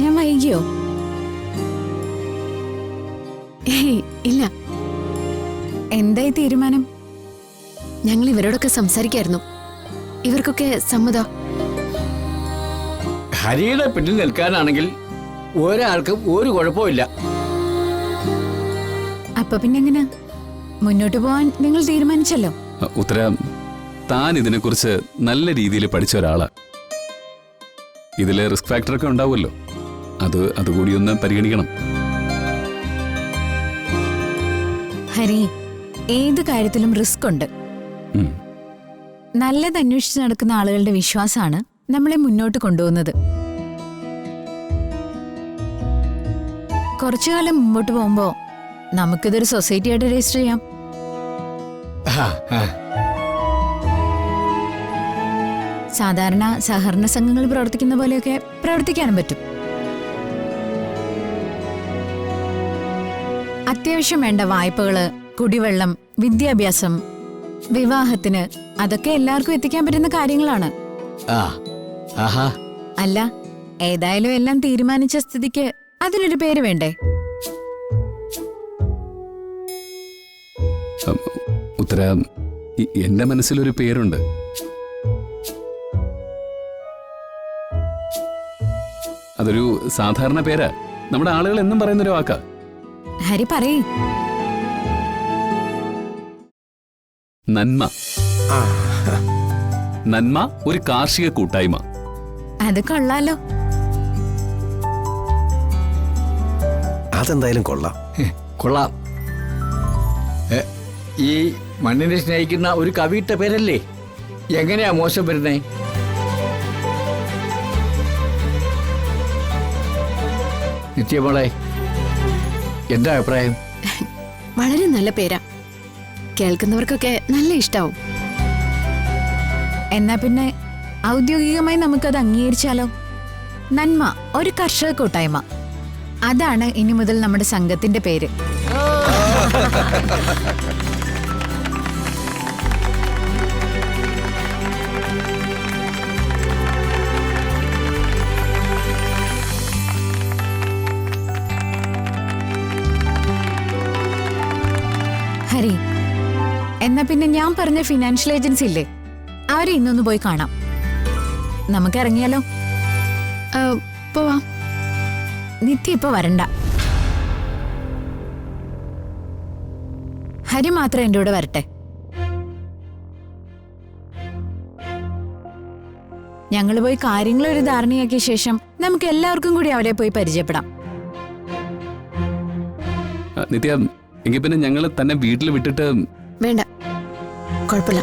ഞാൻ വൈകിയോ? ഏയ് ഇല്ല. എന്തായി തീരുമാനം? ഞങ്ങൾ ഇവരോടൊക്കെ സംസാരിക്കായിരുന്നു. ഇവർക്കൊക്കെ സമ്മത. ഹരിയുടെ പിന്നിൽ നിൽക്കാനാണെങ്കിൽ ഒരാൾക്കും ഒരു കുഴപ്പമില്ല. അപ്പൊ പിന്നെങ്ങനെ മുന്നോട്ട് പോവാൻ നിങ്ങൾ തീരുമാനിച്ചല്ലോ? ഉത്തര, താൻ ഇതിനെക്കുറിച്ച് നല്ല രീതിയിൽ പഠിച്ച ഒരാളാ. ഇതിലെ റിസ്ക് ഫാക്ടറൊക്കെ ഉണ്ടാവുമല്ലോ, അതുകൂടി ഒന്ന് പരിഗണിക്കണം. ഹരി, ഏത് കാര്യത്തിലും റിസ്ക് ഉണ്ട്. നല്ലത് അന്വേഷിച്ച് നടക്കുന്ന ആളുകളുടെ വിശ്വാസമാണ് നമ്മളെ മുന്നോട്ട് കൊണ്ടുപോകുന്നത്. കുറച്ചു കാലം മുമ്പോട്ട് പോകുമ്പോ നമുക്കിതൊരു സൊസൈറ്റിയായിട്ട് രജിസ്റ്റർ ചെയ്യാം. സാധാരണ സഹകരണ സംഘങ്ങൾ പ്രവർത്തിക്കുന്ന പോലെയൊക്കെ പ്രവർത്തിക്കാനും പറ്റും. അത്യാവശ്യം വേണ്ട വായ്പകള്, കുടിവെള്ളം, വിദ്യാഭ്യാസം, വിവാഹത്തിന് അതൊക്കെ എല്ലാവർക്കും എത്തിക്കാൻ പറ്റുന്ന കാര്യങ്ങളാണ്. അല്ല, ഏതായാലും എല്ലാം തീരുമാനിച്ച സ്ഥിതിക്ക് അതിനൊരു പേര് വേണ്ടേ? ഉത്തര, എന്റെ മനസ്സിലൊരു പേരുണ്ട്. അതൊരു സാധാരണ പേരാ, നമ്മുടെ ആളുകൾ എന്നും പറയുന്നൊരു വാക്കാ. ഹരി പറയ്. നന്മ. നന്മ ഒരു കാർഷിക കൂട്ടായ്മ. അത് കൊള്ളാലോ. അതെന്തായാലും കൊള്ളാം. കൊള്ളാം. ഈ മണ്ണിനെ സ്നേഹിക്കുന്ന ഒരു കവിയിട്ട പേരല്ലേ? എങ്ങനെയാ മോശം വരുന്നേ? നിത്യമോളെ, എന്താ അഭിപ്രായം? വളരെ നല്ല പേരാ. കേൾക്കുന്നവർക്കൊക്കെ നല്ല ഇഷ്ടാവും. എന്നാ പിന്നെ ഔദ്യോഗികമായി നമുക്കത് അംഗീകരിച്ചാലോ? നന്മ ഒരു കർഷക കൂട്ടായ്മ. അതാണ് ഇനി മുതൽ നമ്മുടെ സംഘത്തിന്റെ പേര്. ഹരി, എന്നാ പിന്നെ ഞാൻ പറഞ്ഞ ഫിനാൻഷ്യൽ ഏജൻസി ഇല്ലേ, അവരെ ഇന്നൊന്ന് പോയി കാണാം. നമുക്ക് ഇറങ്ങിയാലോ? പോവാം. നിത്യ ഇപ്പൊ വരണ്ട. ഹരി മാത്രം എന്റെ കൂടെ വരട്ടെ. ഞങ്ങൾ പോയി കാര്യങ്ങളൊരു ധാരണയാക്കിയ ശേഷം നമുക്ക് എല്ലാവർക്കും കൂടി അവരെ പോയി പരിചയപ്പെടാം. നിത്യ, എങ്കിൽ പിന്നെ ഞങ്ങൾ തന്നെ വീട്ടിൽ വിട്ടിട്ട്. വേണ്ട, കുഴപ്പമില്ല.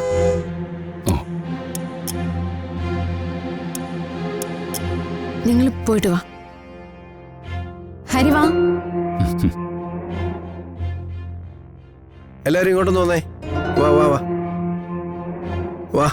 നിങ്ങൾ പോയിട്ട് വാ. ഹരി വാ. എല്ലാരും ഇങ്ങോട്ടൊന്ന് വന്നേ. വാ വാ വാ വാ.